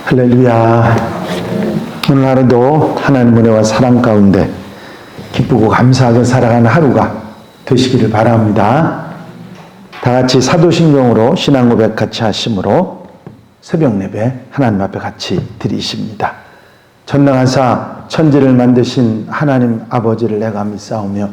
할렐루야. 오늘 하루도 하나님 은혜와 사랑 가운데 기쁘고 감사하게 살아가는 하루가 되시기를 바랍니다. 다 같이 사도신경으로 신앙 고백 같이 하심으로 새벽 예배 하나님 앞에 같이 드리십니다. 전능하사 천지를 만드신 하나님 아버지를 내가 믿사오며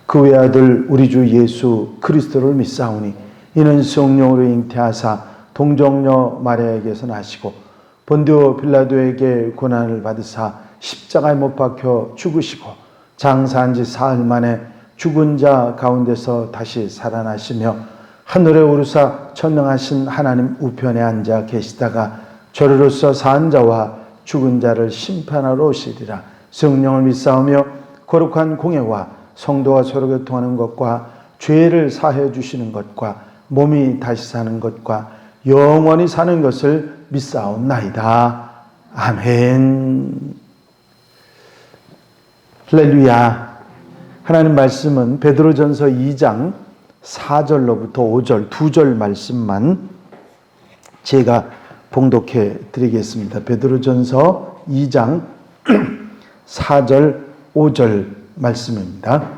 그 외아들 우리 주 예수 그리스도를 믿사오니 이는 성령으로 잉태하사 동정녀 마리아에게서 나시고 본디오 빌라도에게 고난을 받으사 십자가에 못 박혀 죽으시고 장사한 지 사흘 만에 죽은 자 가운데서 다시 살아나시며 하늘에 오르사 전능하신 하나님 우편에 앉아 계시다가 저리로서 산 자와 죽은 자를 심판하러 오시리라. 성령을 믿사오며 거룩한 공예와 성도와 서로 교통하는 것과 죄를 사해 주시는 것과 몸이 다시 사는 것과 영원히 사는 것을 믿사옵나이다. 아멘. 할렐루야. 하나님 말씀은 베드로전서 2장 4절로부터 5절 2절 말씀만 제가 봉독해 드리겠습니다. 베드로전서 2장 4절 5절 말씀입니다.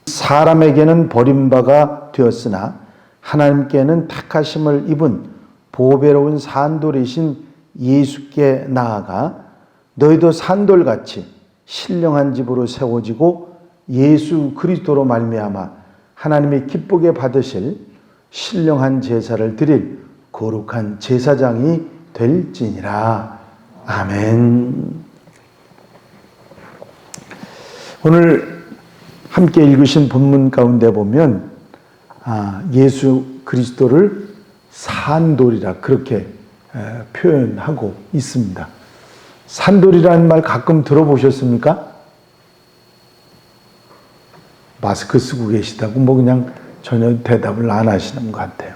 사람에게는 버림바가 되었으나 하나님께는 택하심을 입은 보배로운 산돌이신 예수께 나아가 너희도 산돌같이 신령한 집으로 세워지고 예수 그리스도로 말미암아 하나님이 기쁘게 받으실 신령한 제사를 드릴 거룩한 제사장이 될지니라. 아멘. 오늘 함께 읽으신 본문 가운데 보면 예수 그리스도를 산돌이라 그렇게 표현하고 있습니다. 산돌이라는 말 가끔 들어보셨습니까? 마스크 쓰고 계시다고 그냥 전혀 대답을 안 하시는 것 같아요.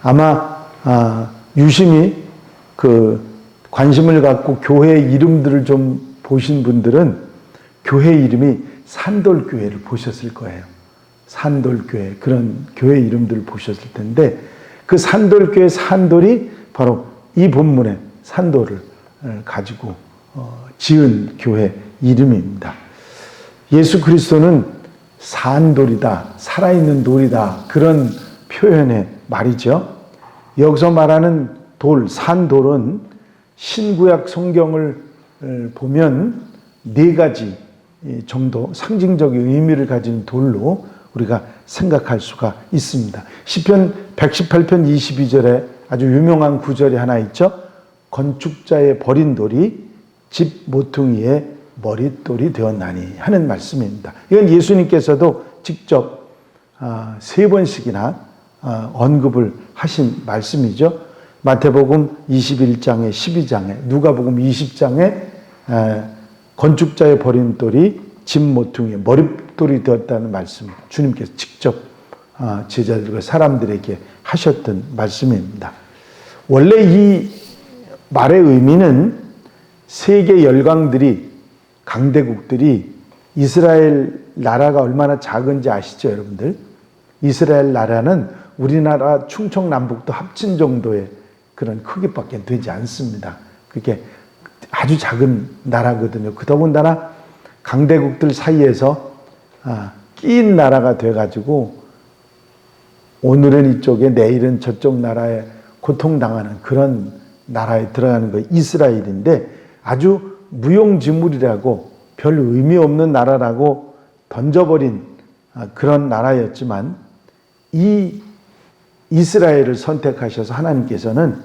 아마 유심히 관심을 갖고 교회 이름들을 좀 보신 분들은 교회 이름이 산돌교회를 보셨을 거예요. 산돌교회, 그런 교회 이름들을 보셨을 텐데 그 산돌교회 산돌이 바로 이 본문의 산돌을 가지고 지은 교회 이름입니다. 예수 그리스도는 산돌이다, 살아있는 돌이다, 그런 표현의 말이죠. 여기서 말하는 돌, 산돌은 신구약 성경을 보면 4가지 정도 상징적인 의미를 가진 돌로 우리가 생각할 수가 있습니다. 시편 118편 22절에 아주 유명한 구절이 하나 있죠. 건축자의 버린 돌이 집 모퉁이의 머릿돌이 되었나니 하는 말씀입니다. 이건 예수님께서도 직접 3번씩이나 언급을 하신 말씀이죠. 마태복음 21장에 12장에 누가복음 20장에 건축자의 버린 돌이 집 모퉁이의 머릿돌이 되었다는 말씀 주님께서 직접 제자들과 사람들에게 하셨던 말씀입니다. 원래 이 말의 의미는 세계 열강들이 강대국들이 이스라엘 나라가 얼마나 작은지 아시죠, 여러분들? 이스라엘 나라는 우리나라 충청남북도 합친 정도의 그런 크기밖에 되지 않습니다. 그게 아주 작은 나라거든요. 더군다나 강대국들 사이에서 끼인 나라가 돼가지고 오늘은 이쪽에 내일은 저쪽 나라에 고통당하는 그런 나라에 들어가는 거 이스라엘인데 아주 무용지물이라고 별 의미 없는 나라라고 던져버린 그런 나라였지만 이 이스라엘을 선택하셔서 하나님께서는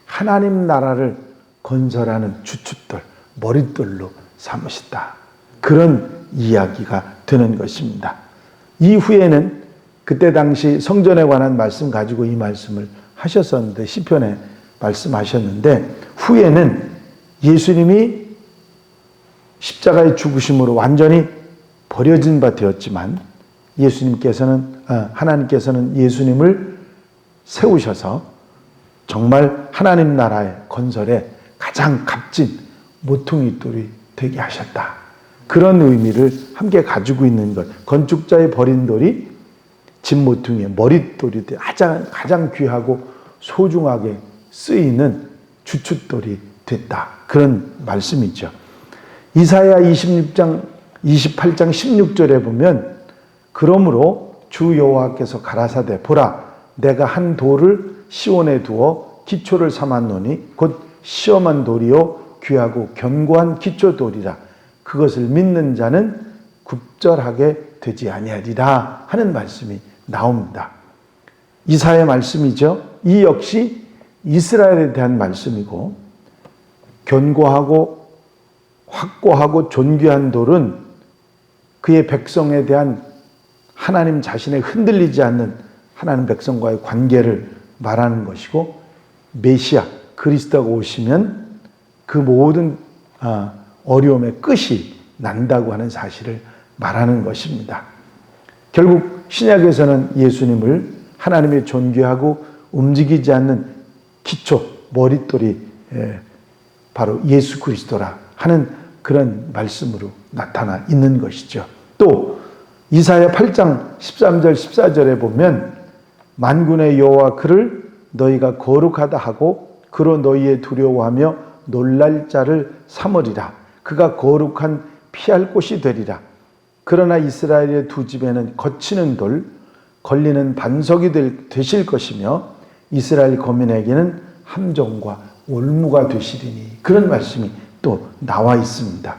하나님 나라를 건설하는 주춧돌, 머릿돌로 삼으셨다. 그런 이야기가 되는 것입니다. 이후에는 그때 당시 성전에 관한 말씀 가지고 이 말씀을 하셨었는데 시편에 말씀하셨는데 후에는 예수님이 십자가의 죽으심으로 완전히 버려진 바 되었지만 하나님께서는 예수님을 세우셔서 정말 하나님 나라의 건설에 가장 값진 모퉁이 돌이 되게 하셨다. 그런 의미를 함께 가지고 있는 것. 건축자의 버린 돌이 집 모퉁이의 머릿돌이 가장 귀하고 소중하게 쓰이는 주춧돌이 됐다. 그런 말씀이죠. 이사야 28장 16절에 보면 그러므로 주 여호와께서 가라사대 보라 내가 한 돌을 시온에 두어 기초를 삼았노니 곧 시험한 돌이요 귀하고 견고한 기초돌이라 그것을 믿는 자는 굽절하게 되지 아니하리라 하는 말씀이 나옵니다. 이사야의 말씀이죠. 이 역시 이스라엘에 대한 말씀이고 견고하고 확고하고 존귀한 돌은 그의 백성에 대한 하나님 자신의 흔들리지 않는 하나님 백성과의 관계를 말하는 것이고 메시아 그리스도가 오시면 그 모든 어려움의 끝이 난다고 하는 사실을 말하는 것입니다. 결국 신약에서는 예수님을 하나님의 존귀하고 움직이지 않는 기초, 머릿돌이 바로 예수 그리스도라 하는 그런 말씀으로 나타나 있는 것이죠. 또 이사야 8장 13절 14절에 보면 만군의 여호와 그를 너희가 거룩하다 하고 그로 너희의 두려워하며 놀랄 자를 삼으리라. 그가 거룩한 피할 곳이 되리라. 그러나 이스라엘의 두 집에는 거치는 돌, 걸리는 반석이 되실 것이며 이스라엘 거민에게는 함정과 올무가 되시리니 그런 말씀이 또 나와 있습니다.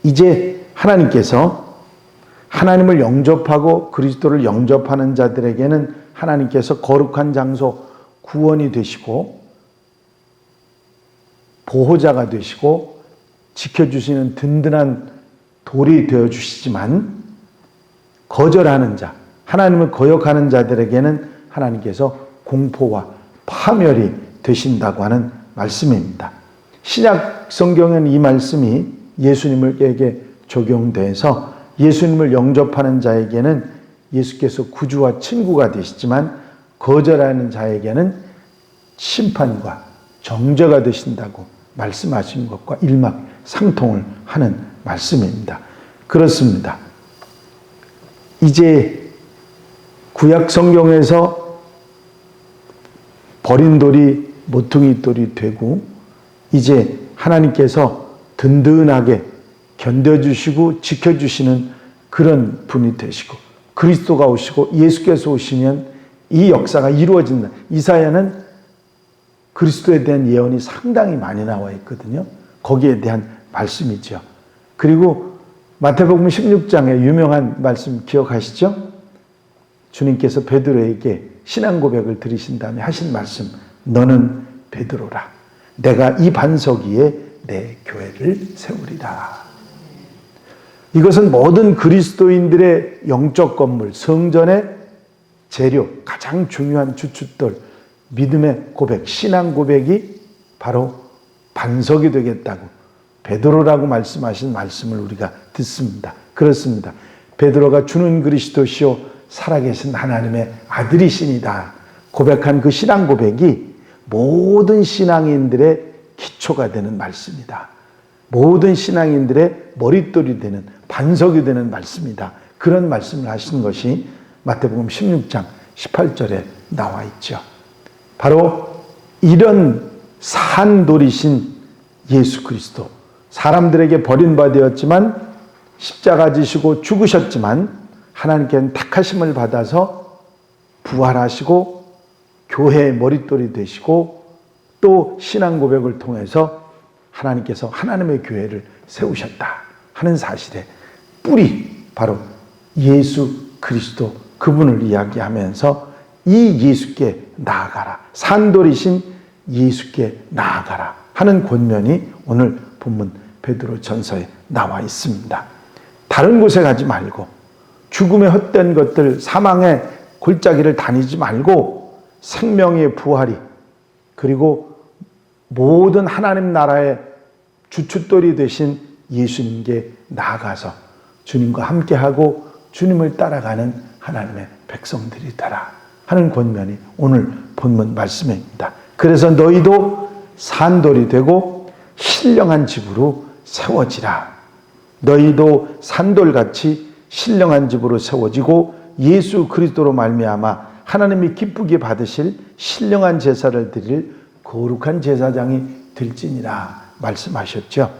이제 하나님께서 하나님을 영접하고 그리스도를 영접하는 자들에게는 하나님께서 거룩한 장소 구원이 되시고 보호자가 되시고 지켜주시는 든든한 돌이 되어주시지만 거절하는 자, 하나님을 거역하는 자들에게는 하나님께서 공포와 파멸이 되신다고 하는 말씀입니다. 신약 성경에는 이 말씀이 예수님에게 적용돼서 예수님을 영접하는 자에게는 예수께서 구주와 친구가 되시지만 거절하는 자에게는 심판과 정죄가 되신다고 말씀하신 것과 일맥상통을 하는 말씀입니다. 그렇습니다. 이제 구약 성경에서 버린 돌이 모퉁이 돌이 되고 이제 하나님께서 든든하게 견뎌주시고 지켜주시는 그런 분이 되시고 그리스도가 오시고 예수께서 오시면 이 역사가 이루어진다. 이사야는 그리스도에 대한 예언이 상당히 많이 나와 있거든요. 거기에 대한 말씀이죠. 그리고 마태복음 16장의 유명한 말씀 기억하시죠? 주님께서 베드로에게 신앙 고백을 드리신 다음에 하신 말씀, 너는 베드로라. 내가 이 반석 위에 내 교회를 세우리라. 이것은 모든 그리스도인들의 영적 건물, 성전의 재료, 가장 중요한 주춧돌, 믿음의 고백, 신앙 고백이 바로 반석이 되겠다고 베드로라고 말씀하신 말씀을 우리가 듣습니다. 그렇습니다. 베드로가 주는 그리스도시요 살아계신 하나님의 아들이시니다 고백한 그 신앙 고백이 모든 신앙인들의 기초가 되는 말씀이다. 모든 신앙인들의 머릿돌이 되는 반석이 되는 말씀이다. 그런 말씀을 하신 것이 마태복음 16장 18절에 나와 있죠. 바로 이런 산돌이신 예수 그리스도, 사람들에게 버림받았지만 십자가 지시고 죽으셨지만 하나님께는 택하심을 받아서 부활하시고 교회의 머릿돌이 되시고 또 신앙 고백을 통해서 하나님께서 하나님의 교회를 세우셨다 하는 사실의 뿌리, 바로 예수 그리스도 그분을 이야기하면서 이 예수께 나아가라, 산돌이신 예수께 나아가라 하는 권면이 오늘 본문 베드로 전서에 나와 있습니다. 다른 곳에 가지 말고 죽음의 헛된 것들, 사망의 골짜기를 다니지 말고 생명의 부활이 그리고 모든 하나님 나라의 주춧돌이 되신 예수님께 나아가서 주님과 함께하고 주님을 따라가는 하나님의 백성들이 되라 하는 권면이 오늘 본문 말씀입니다. 그래서 너희도 산돌이 되고 신령한 집으로 세워지라. 너희도 산돌같이 신령한 집으로 세워지고 예수 그리스도로 말미암아 하나님이 기쁘게 받으실 신령한 제사를 드릴 거룩한 제사장이 될지니라 말씀하셨죠.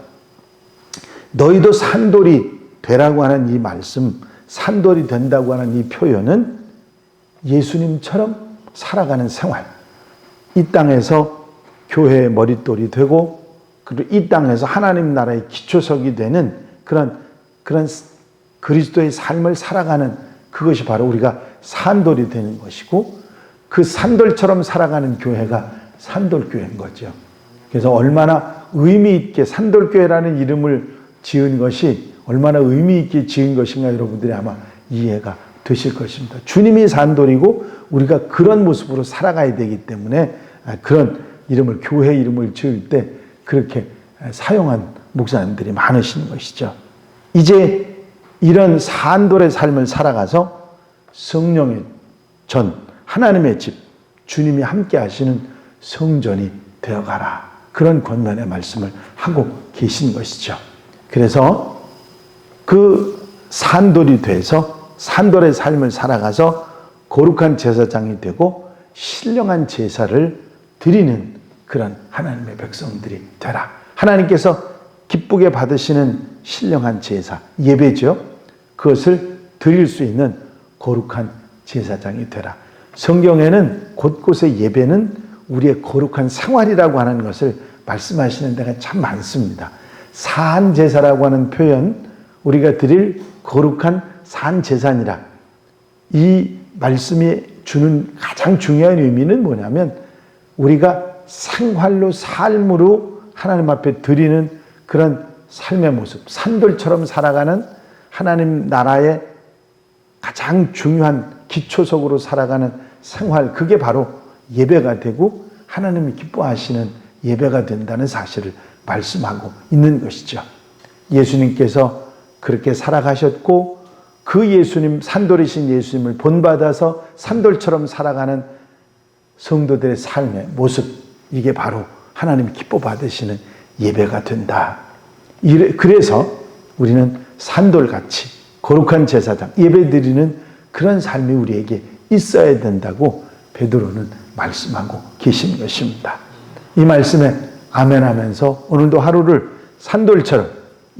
너희도 산돌이 되라고 하는 이 말씀, 산돌이 된다고 하는 이 표현은 예수님처럼 살아가는 생활, 이 땅에서 교회의 머릿돌이 되고 그리고 이 땅에서 하나님 나라의 기초석이 되는 그런 그리스도의 삶을 살아가는 그것이 바로 우리가 산돌이 되는 것이고, 그 산돌처럼 살아가는 교회가 산돌교회인 거죠. 그래서 얼마나 의미 있게 산돌교회라는 이름을 지은 것이 얼마나 의미 있게 지은 것인가 여러분들이 아마 이해가 되실 것입니다. 주님이 산돌이고 우리가 그런 모습으로 살아가야 되기 때문에 그런 이름을, 교회 이름을 지을 때 그렇게 사용한 목사님들이 많으신 것이죠. 이제 이런 산돌의 삶을 살아가서 성령의 전, 하나님의 집, 주님이 함께 하시는 성전이 되어가라. 그런 권면의 말씀을 하고 계신 것이죠. 그래서 그 산돌이 돼서 산돌의 삶을 살아가서 거룩한 제사장이 되고 신령한 제사를 드리는 그런 하나님의 백성들이 되라. 하나님께서 기쁘게 받으시는 신령한 제사, 예배죠. 그것을 드릴 수 있는 거룩한 제사장이 되라. 성경에는 곳곳에 예배는 우리의 거룩한 생활이라고 하는 것을 말씀하시는 데가 참 많습니다. 산제사라고 하는 표현, 우리가 드릴 거룩한 산제사니라. 이 말씀이 주는 가장 중요한 의미는 뭐냐면 우리가 생활로, 삶으로 하나님 앞에 드리는 그런 삶의 모습, 산돌처럼 살아가는 하나님 나라의 가장 중요한 기초석으로 살아가는 생활, 그게 바로 예배가 되고 하나님이 기뻐하시는 예배가 된다는 사실을 말씀하고 있는 것이죠. 예수님께서 그렇게 살아가셨고 그 예수님, 산돌이신 예수님을 본받아서 산돌처럼 살아가는 성도들의 삶의 모습, 이게 바로 하나님이 기뻐 받으시는 예배가 된다. 그래서 우리는 산돌같이 거룩한 제사장, 예배드리는 그런 삶이 우리에게 있어야 된다고 베드로는 말씀하고 계신 것입니다. 이 말씀에 아멘하면서 오늘도 하루를 산돌처럼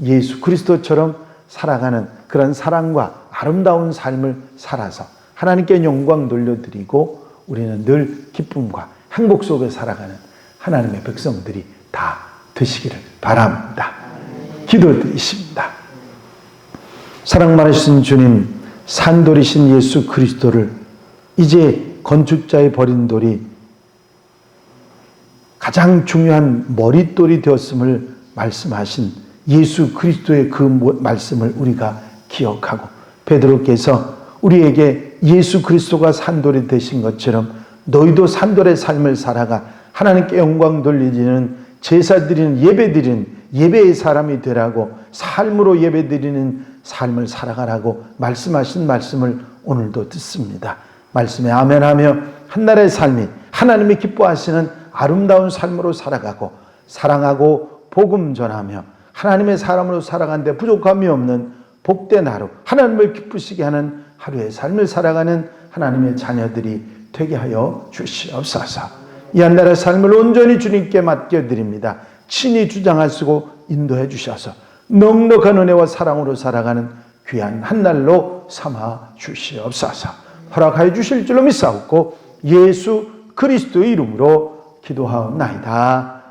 예수 그리스도처럼 살아가는 그런 사랑과 아름다운 삶을 살아서 하나님께 영광 돌려드리고 우리는 늘 기쁨과 행복 속에 살아가는 하나님의 백성들이 다 되시기를 바랍니다. 기도드리십니다. 사랑 많으신 주님, 산돌이신 예수 그리스도를 이제 건축자의 버린 돌이 가장 중요한 머릿돌이 되었음을 말씀하신 예수 그리스도의 그 말씀을 우리가 기억하고 베드로께서 우리에게 예수 그리스도가 산돌이 되신 것처럼 너희도 산돌의 삶을 살아가 하나님께 영광 돌리는 제사 드리는 예배 드리는 예배의 사람이 되라고 삶으로 예배 드리는 삶을 살아가라고 말씀하신 말씀을 오늘도 듣습니다. 말씀에 아멘하며 한날의 삶이 하나님이 기뻐하시는 아름다운 삶으로 살아가고 사랑하고 복음 전하며 하나님의 사람으로 살아가는데 부족함이 없는 복된 하루, 하나님을 기쁘시게 하는 하루의 삶을 살아가는 하나님의 자녀들이 되게 하여 주시옵소서. 이 한날의 삶을 온전히 주님께 맡겨드립니다. 친히 주장하시고 인도해 주셔서 넉넉한 은혜와 사랑으로 살아가는 귀한 한날로 삼아 주시옵소서. 허락하여 주실 줄로 믿사옵고 예수 그리스도의 이름으로 기도하옵나이다.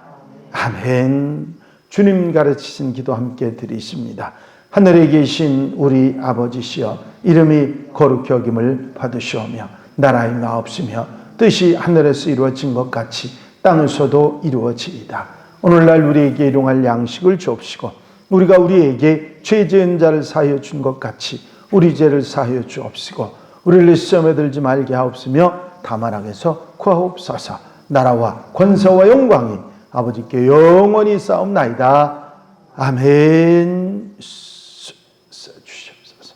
아멘. 주님 가르치신 기도 함께 드리십니다. 하늘에 계신 우리 아버지시여, 이름이 거룩히 여김을 받으시오며 나라의 마옵시며 뜻이 하늘에서 이루어진 것 같이 땅에서도 이루어지이다. 오늘날 우리에게 일용할 양식을 주옵시고 우리가 우리에게 죄 지은 자를 사하여 준 것 같이 우리 죄를 사하여 주옵시고 우리를 시험에 들지 말게 하옵시며 다만 악에서 구하옵소서. 나라와 권세와 영광이 아버지께 영원히 싸움나이다. 아멘. 주시옵소서.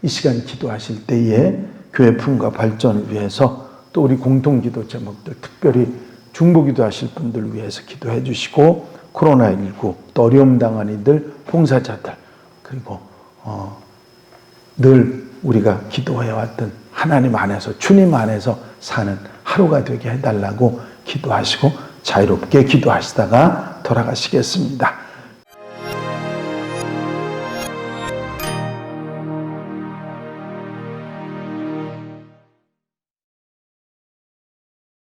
이 시간 기도하실 때에 교회 품과 발전을 위해서 또 우리 공통기도 제목들, 특별히 중보기도 하실 분들 위해서 기도해 주시고 코로나19 또 어려움 당한 이들, 봉사자들, 그리고 늘 우리가 기도해왔던 하나님 안에서, 주님 안에서 사는 하루가 되게 해달라고 기도 기도하시고 자유롭게 기도하시다가 돌아가시겠습니다.